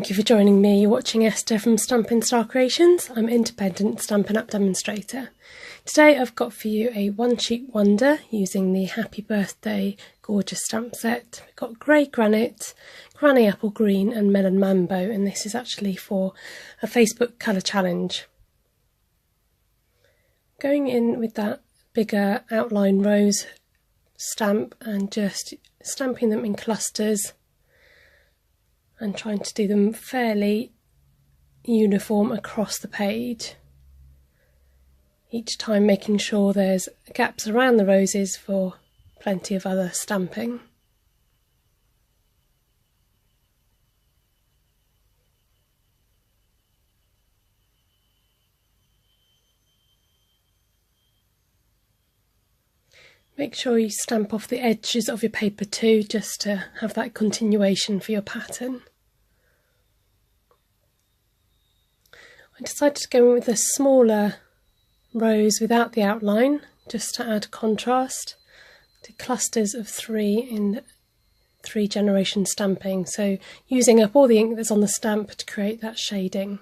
Thank you for joining me. You're watching Esther from Stampin' Star Creations. I'm independent Stampin' Up demonstrator. Today I've got for you a one sheet wonder using the Happy Birthday gorgeous stamp set. We've got grey granite, granny apple green and melon mambo, and this is actually for a Facebook colour challenge. Going in with that bigger outline rose stamp and just stamping them in clusters and trying to do them fairly uniform across the page. Each time making sure there's gaps around the roses for plenty of other stamping. Make sure you stamp off the edges of your paper too, just to have that continuation for your pattern. I decided to go in with a smaller rose without the outline, just to add contrast. To clusters of 3 in 3 generation stamping, so using up all the ink that's on the stamp to create that shading.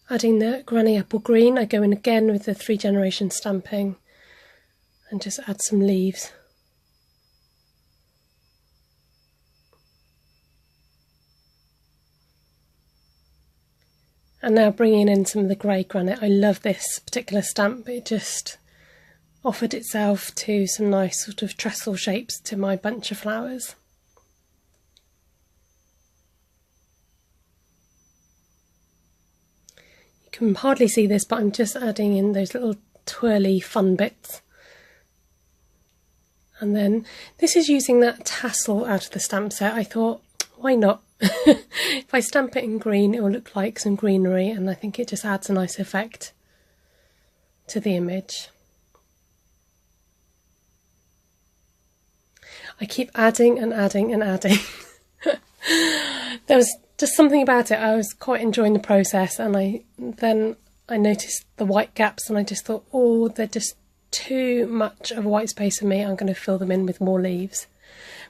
Adding the granny apple green, I go in again with the 3 generation stamping and just add some leaves. And now bringing in some of the grey granite. I love this particular stamp. It just offered itself to some nice sort of trestle shapes to my bunch of flowers. You can hardly see this, but I'm just adding in those little twirly fun bits. And then this is using that tassel out of the stamp set. I thought, why not? If I stamp it in green, it will look like some greenery, and I think it just adds a nice effect to the image. I keep adding and adding and adding. There was just something about it. I was quite enjoying the process, and then I noticed the white gaps, and I just thought, oh, they're just too much of a white space for me. I'm going to fill them in with more leaves.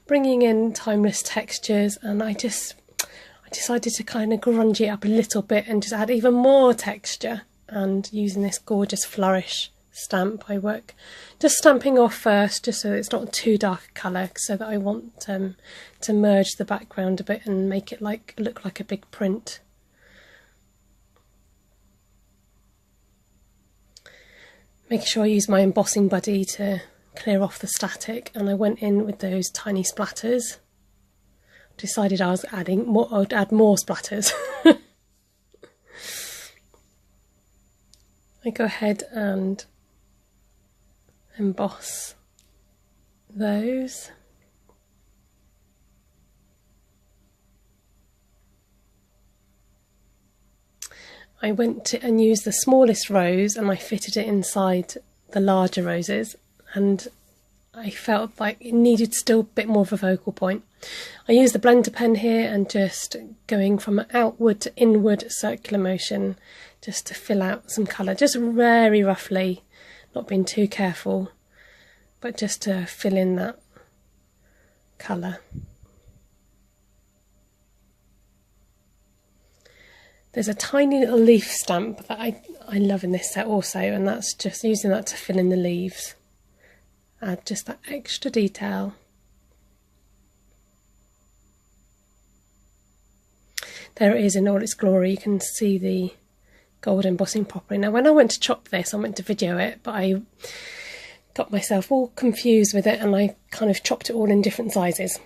Bringing in timeless textures, and I decided to kind of grunge it up a little bit and just add even more texture. And using this gorgeous flourish stamp, I work just stamping off first, just so it's not too dark a colour, so that I want to merge the background a bit and make it look like a big print. Making sure I use my Embossing Buddy to clear off the static, and I went in with those tiny splatters. Decided I was adding more. I'd add more splatters. I go ahead and emboss those. I went to and used the smallest rose, and I fitted it inside the larger roses, and I felt like it needed still a bit more of a focal point. I used the blender pen here and just going from outward to inward circular motion just to fill out some colour, just very roughly, not being too careful, but just to fill in that colour. There's a tiny little leaf stamp that I love in this set also, and that's just using that to fill in the leaves. Add just that extra detail. There it is in all its glory. You can see the gold embossing properly. Now when I went to chop this, I went to video it, but I got myself all confused with it, and I kind of chopped it all in different sizes.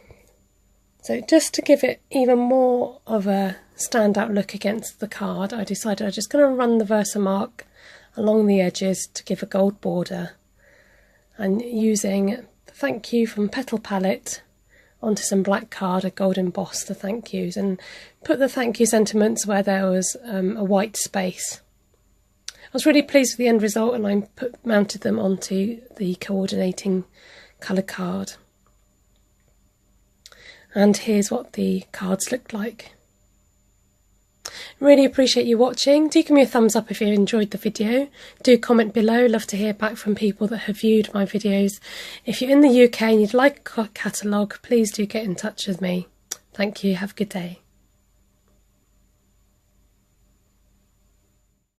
So just to give it even more of a standout look against the card, I decided I'm just going to run the Versamark along the edges to give a gold border, and using the thank you from Petal Palette onto some black card, a gold emboss the thank yous, and put the thank you sentiments where there was a white space. I was really pleased with the end result, and I mounted them onto the Co-Ordinating colour card. And here's what the cards looked like. Really appreciate you watching. Do give me a thumbs up if you enjoyed the video. Do comment below. Love to hear back from people that have viewed my videos. If you're in the UK and you'd like a catalogue, please do get in touch with me. Thank you. Have a good day.